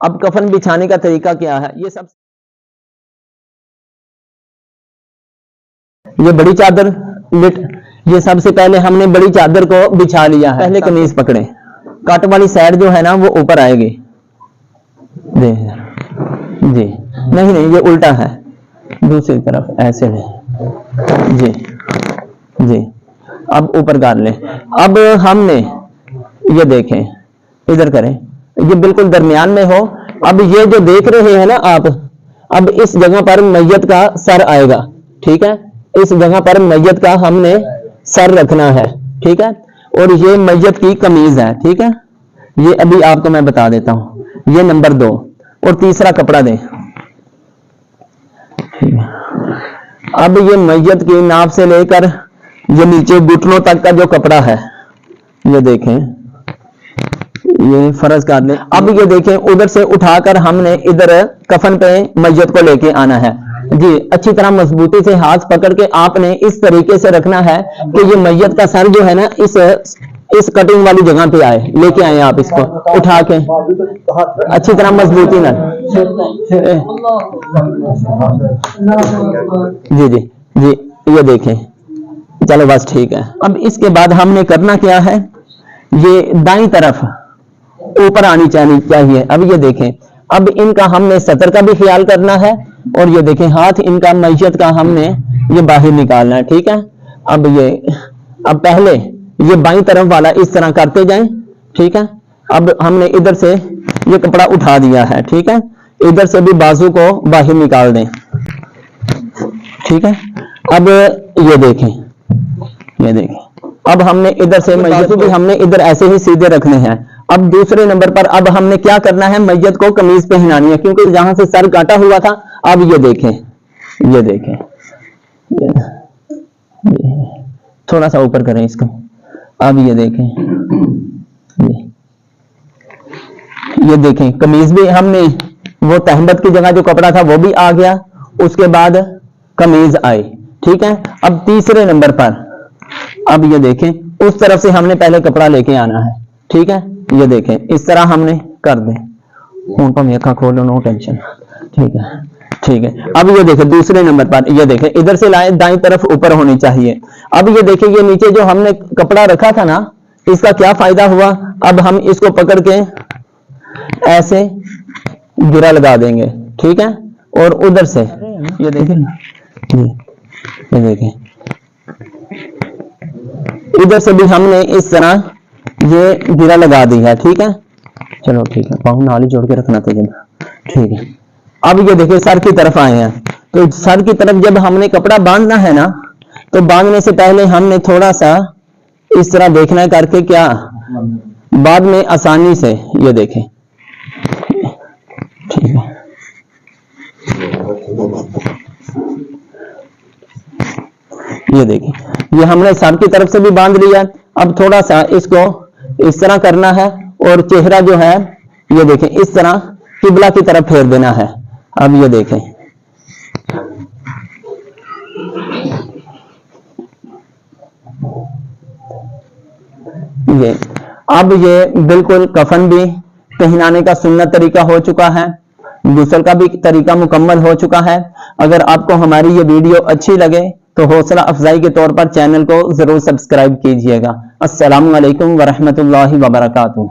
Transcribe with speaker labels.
Speaker 1: اب کفن بچھانے کا طریقہ کیا ہے؟ یہ بڑی چادر یہ سب سے پہلے ہم نے بڑی چادر کو بچھا لیا ہے. پہلے قمیض پکڑے، کٹ والی سائڈ جو ہے نا وہ اوپر آئے گی. جی نہیں یہ الٹا ہے، دوسری طرف ایسے نہیں. جی جی اب اوپر کر لیں. اب ہم نے یہ دیکھیں، ادھر کریں، یہ بالکل درمیان میں ہو. اب یہ جو دیکھ رہے ہیں نا آپ، اب اس جگہ پر میت کا سر آئے گا. ٹھیک ہے، اس جگہ پر میت کا ہم نے سر رکھنا ہے. ٹھیک ہے، اور یہ میت کی قمیض ہے. ٹھیک ہے، یہ ابھی آپ کو میں بتا دیتا ہوں. یہ نمبر 2. اور تیسرا کپڑا دیں. اب یہ میت کی ناف سے لے کر یہ نیچے گھٹنوں تک کا جو کپڑا ہے، یہ دیکھیں، یہ فرض کر لیں. اب یہ دیکھیں ادھر سے اٹھا کر ہم نے ادھر کفن پہ میت کو لے کے آنا ہے. جی اچھی طرح مضبوطی سے ہاتھ پکڑ کے آپ نے اس طریقے سے رکھنا ہے کہ یہ میت کا سر جو ہے نا اس کٹنگ والی جگہ پہ آئے. لے کے آئے آپ اس کو اٹھا کے اچھی طرح مضبوطی نہ. جی جی جی یہ دیکھیں، چلو بس ٹھیک ہے. اب اس کے بعد ہم نے کرنا کیا ہے، یہ دائیں طرف اوپر آنی چاہیے. اب یہ دیکھیں، اب ان کا ہم نے سطر کا بھی خیال کرنا ہے، اور یہ دیکھیں ہاتھ ان کا میت کا ہم نے یہ باہر نکالنا ہے. ٹھیک ہے، اب پہلے یہ بائیں طرف والا اس طرح کرتے جائیں. ٹھیک ہے، اب ہم نے ادھر سے یہ کپڑا اٹھا دیا ہے. ٹھیک ہے، ادھر سے بھی بازو کو باہر نکال دیں. ٹھیک ہے، اب یہ دیکھیں اب ہم نے ادھر سے میت بھی ہم نے ادھر ایسے ہی سیدھے رکھنے ہیں. اب دوسرے نمبر پر اب ہم نے کیا کرنا ہے، میت کو قمیض پہنانی ہے کیونکہ جہاں سے سر کاٹا ہوا تھا. اب یہ دیکھیں تھوڑا سا اوپر کریں اس کو. اب یہ دیکھیں قمیض بھی ہم نے وہ تہمت کی جگہ جو کپڑا تھا وہ بھی آ گیا، اس کے بعد قمیض آئی. ٹھیک ہے، اب تیسرے نمبر پر اب یہ دیکھیں اس طرف سے ہم نے پہلے کپڑا لے کے آنا ہے. ٹھیک ہے، یہ دیکھیں اس طرح ہم نے کر دیں. کھولو نو ٹینشن. ٹھیک ہے، اب یہ دیکھیں دوسرے نمبر پر یہ دیکھیں ادھر سے لائیں، دائیں طرف اوپر ہونی چاہیے. اب یہ دیکھیں یہ نیچے جو ہم نے کپڑا رکھا تھا نا، اس کا کیا فائدہ ہوا. اب ہم اس کو پکڑ کے ایسے گرا لگا دیں گے. ٹھیک ہے، اور ادھر سے یہ دیکھیں ادھر سے بھی ہم نے اس طرح یہ گرا لگا دی ہے. ٹھیک ہے، چلو ٹھیک ہے، پاؤں نال ہی جوڑ کے رکھنا تھا. ٹھیک ہے، اب یہ دیکھیں سر کی طرف آئے ہیں، تو سر کی طرف جب ہم نے کپڑا باندھنا ہے نا، تو باندھنے سے پہلے ہم نے تھوڑا سا اس طرح دیکھنا ہے کر کے کیا بعد میں آسانی سے یہ دیکھیں. ٹھیک ہے، یہ دیکھیں یہ ہم نے سر کی طرف سے بھی باندھ لیا. اب تھوڑا سا اس کو اس طرح کرنا ہے، اور چہرہ جو ہے یہ دیکھیں اس طرح قبلہ کی طرف پھیر دینا ہے. اب یہ دیکھیں اب یہ بالکل کفن بھی پہنانے کا سنت طریقہ ہو چکا ہے، غسل کا بھی طریقہ مکمل ہو چکا ہے. اگر آپ کو ہماری یہ ویڈیو اچھی لگے تو حوصلہ افزائی کے طور پر چینل کو ضرور سبسکرائب کیجئے گا. السلام علیکم ورحمۃ اللہ وبرکاتہ.